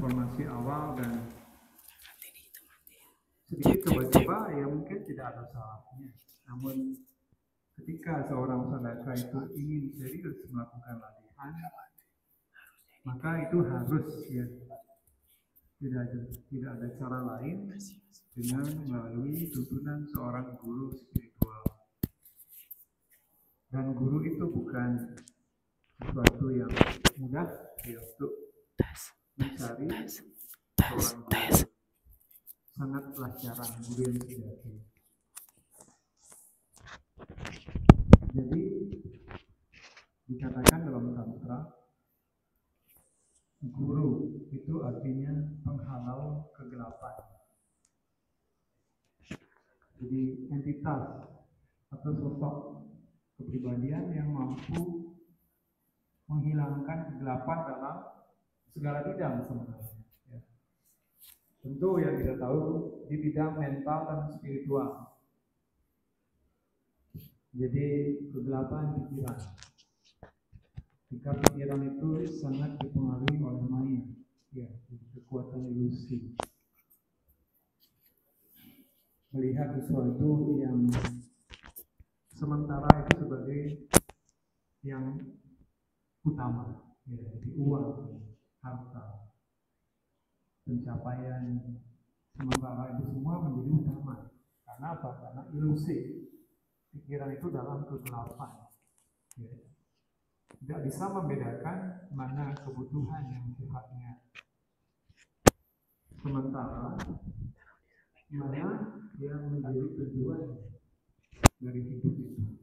reformasi awal dan sedikit coba-coba ya mungkin tidak ada salahnya. Namun ketika seorang saudara itu ingin serius melakukan latihan, maka itu harus ya tidak ada cara lain dengan melalui tuntunan seorang guru spiritual. Dan guru itu bukan sesuatu yang mudah ya untuk mencari seorang guru. Sangatlah jarang guru yang sejati. Jadi dikatakan dalam tantra, guru itu artinya penghalau kegelapan. Jadi entitas atau sosok kepribadian yang mampu menghilangkan kegelapan dalam segala bidang sebenarnya. Ya. Tentu yang kita tahu di bidang mental dan spiritual. Jadi kegelapan pikiran. Jika pikiran itu sangat dipengaruhi oleh maya, ya, kekuatan ilusi. Melihat sesuatu yang sementara itu sebagai yang utama, ya, jadi uang, harta, pencapaian sementara itu semua menjadi utama. Karena apa? Karena ilusi. Pikiran itu dalam kegelapan. Ya. Tidak bisa membedakan mana kebutuhan yang sifatnya sementara, mana yang menjadi tujuan dari hidup itu.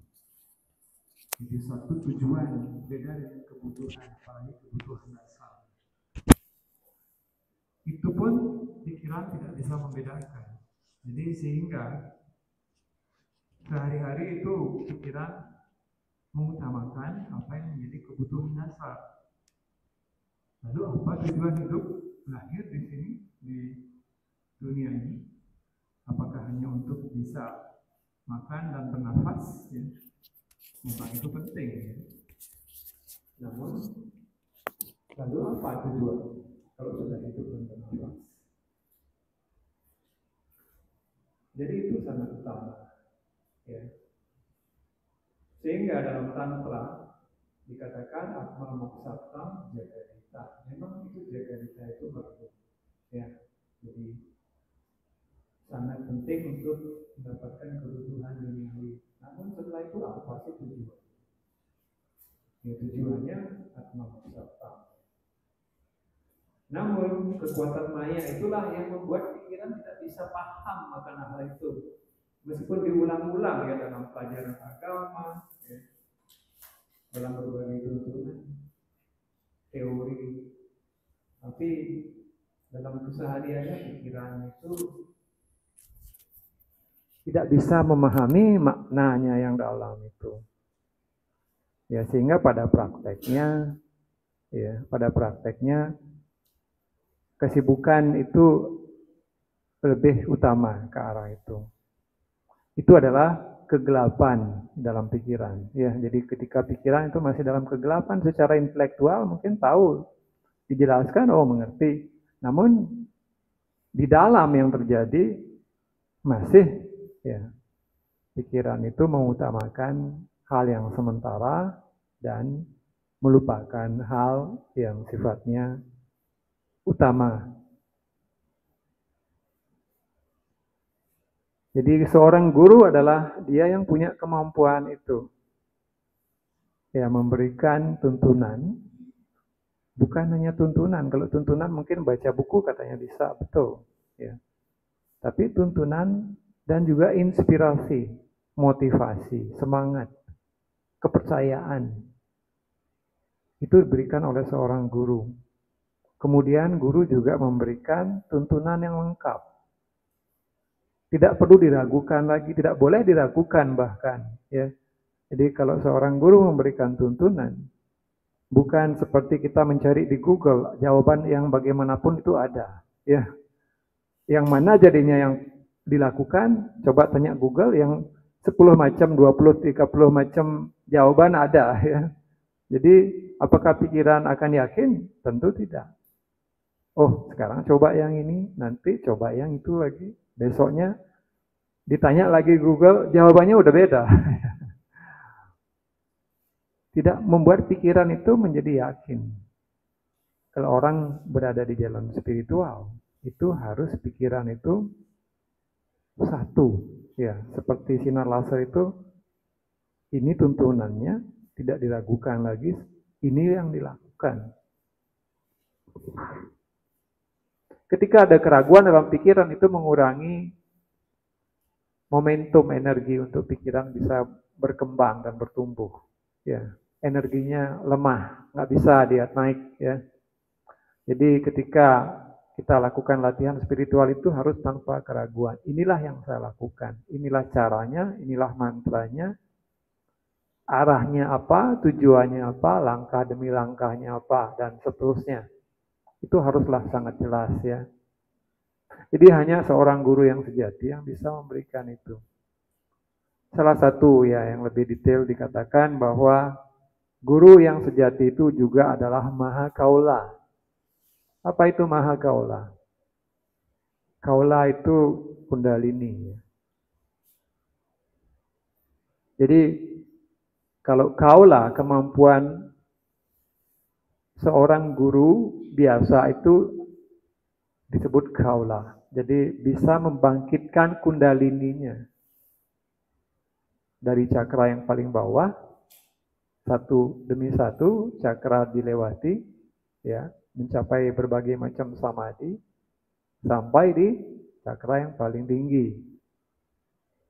Jadi satu tujuan beda dengan kebutuhan, apalagi kebutuhan dasar. Itu pun pikiran tidak bisa membedakan. Jadi sehingga sehari-hari itu pikiran mengutamakan apa yang menjadi kebutuhan dasar. Lalu apa tujuan hidup lahir di sini, di dunia ini? Apakah hanya untuk bisa makan dan bernafas? Ya? Memang itu penting. Ya? Namun, lalu apa tujuan kalau sudah hidup dan bernafas? Jadi itu sangat utama. Ya. Sehingga dalam tantra dikatakan atma mokshatam jagadita. Memang itu jagadita itu bagus. Ya. Jadi sangat penting untuk mendapatkan kebutuhan duniawi. Namun setelah itu apa sih tujuan? Ya, tujuannya atma mokshatam. Namun kekuatan maya itulah yang membuat pikiran tidak bisa paham akan hal itu. Meskipun diulang-ulang ya dalam pelajaran agama, ya, dalam berbagai tuntunan, teori, tapi dalam kesehariannya pikiran itu tidak bisa memahami maknanya yang dalam itu. Ya, sehingga pada prakteknya kesibukan itu lebih utama ke arah itu. Itu adalah kegelapan dalam pikiran. Ya, jadi ketika pikiran itu masih dalam kegelapan secara intelektual mungkin tahu, dijelaskan, oh mengerti. Namun di dalam yang terjadi masih ya pikiran itu mengutamakan hal yang sementara dan melupakan hal yang sifatnya utama. Jadi seorang guru adalah dia yang punya kemampuan itu. Ya, memberikan tuntunan. Bukan hanya tuntunan. Kalau tuntunan mungkin baca buku katanya bisa, betul. Ya. Tapi tuntunan dan juga inspirasi, motivasi, semangat, kepercayaan. Itu diberikan oleh seorang guru. Kemudian guru juga memberikan tuntunan yang lengkap. Tidak perlu diragukan lagi, tidak boleh diragukan bahkan. Ya. Jadi kalau seorang guru memberikan tuntunan, bukan seperti kita mencari di Google, jawaban yang bagaimanapun itu ada. Ya. Yang mana jadinya yang dilakukan, coba tanya Google, yang 10 macam, 20, 30 macam jawaban ada. Ya. Jadi apakah pikiran akan yakin? Tentu tidak. Oh, sekarang coba yang ini, nanti coba yang itu lagi. Besoknya ditanya lagi Google, jawabannya udah beda. Tidak membuat pikiran itu menjadi yakin. Kalau orang berada di jalan spiritual, itu harus pikiran itu satu. Ya, seperti sinar laser itu, ini tuntunannya, tidak diragukan lagi, ini yang dilakukan. Ketika ada keraguan dalam pikiran, itu mengurangi momentum energi untuk pikiran bisa berkembang dan bertumbuh. Ya, energinya lemah, nggak bisa dia naik. Ya, jadi ketika kita lakukan latihan spiritual itu harus tanpa keraguan. Inilah yang saya lakukan, inilah caranya, inilah mantranya, arahnya apa, tujuannya apa, langkah demi langkahnya apa, dan seterusnya. Itu haruslah sangat jelas ya. Jadi hanya seorang guru yang sejati yang bisa memberikan itu. Salah satu ya yang lebih detail dikatakan bahwa guru yang sejati itu juga adalah Maha Kaula. Apa itu Maha Kaula? Kaula itu Kundalini. Jadi kalau kaula kemampuan seorang guru biasa itu disebut kaula. Jadi bisa membangkitkan kundalininya dari cakra yang paling bawah, satu demi satu cakra dilewati, ya, mencapai berbagai macam samadhi sampai di cakra yang paling tinggi.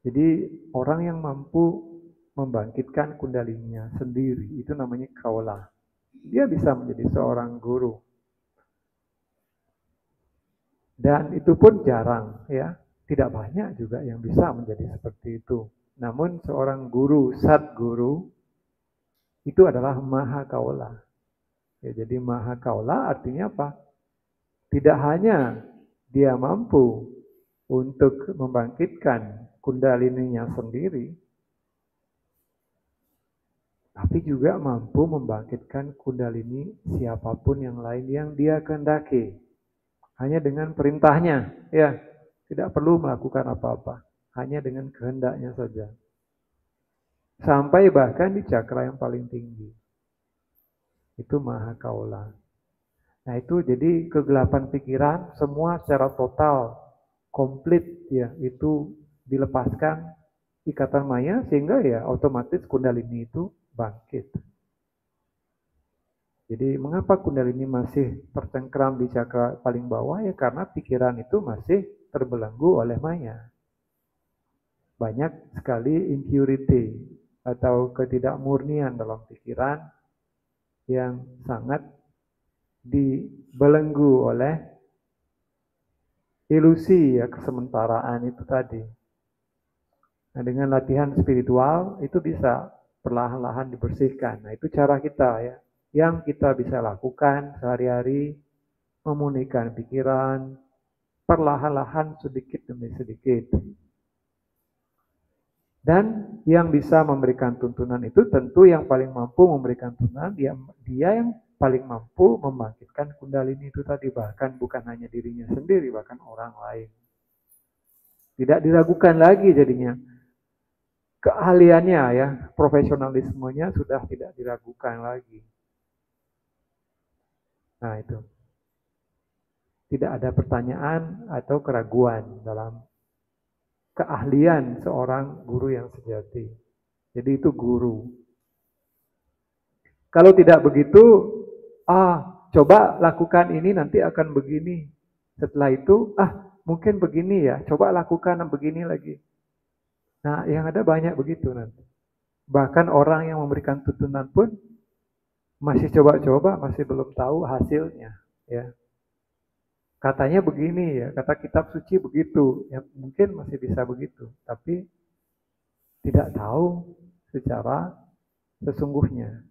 Jadi orang yang mampu membangkitkan kundalininya sendiri itu namanya kaula. Dia bisa menjadi seorang guru. Dan itu pun jarang ya, tidak banyak juga yang bisa menjadi seperti itu. Namun seorang guru, satguru itu adalah Maha Kaula. Ya, jadi Maha Kaula artinya apa? Tidak hanya dia mampu untuk membangkitkan kundalininya sendiri, tapi juga mampu membangkitkan kundalini siapapun yang lain yang dia kehendaki. Hanya dengan perintahnya, ya, tidak perlu melakukan apa-apa, hanya dengan kehendaknya saja. Sampai bahkan di cakra yang paling tinggi. Itu Maha Kaula. Nah itu jadi kegelapan pikiran semua secara total, komplit ya, itu dilepaskan ikatan maya sehingga ya otomatis kundalini itu bangkit. Jadi mengapa kundalini masih tercengkram di cakra paling bawah? Ya karena pikiran itu masih terbelenggu oleh maya. Banyak sekali impurity atau ketidakmurnian dalam pikiran yang sangat dibelenggu oleh ilusi ya kesementaraan itu tadi. Nah dengan latihan spiritual itu bisa perlahan-lahan dibersihkan. Nah itu cara kita ya. Yang kita bisa lakukan sehari-hari, memurnikan pikiran, perlahan-lahan sedikit demi sedikit. Dan yang bisa memberikan tuntunan itu tentu yang paling mampu memberikan tuntunan, dia yang paling mampu membangkitkan kundalini itu tadi. Bahkan bukan hanya dirinya sendiri, bahkan orang lain. Tidak diragukan lagi jadinya. Keahliannya ya, profesionalismenya sudah tidak diragukan lagi. Nah itu. Tidak ada pertanyaan atau keraguan dalam keahlian seorang guru yang sejati. Jadi itu guru. Kalau tidak begitu, coba lakukan ini nanti akan begini. Setelah itu, mungkin begini ya, coba lakukan begini lagi. Nah, yang ada banyak begitu nanti. Bahkan orang yang memberikan tuntunan pun masih coba-coba, masih belum tahu hasilnya. Ya, katanya begini ya, kata kitab suci begitu. Ya, mungkin masih bisa begitu, tapi tidak tahu secara sesungguhnya.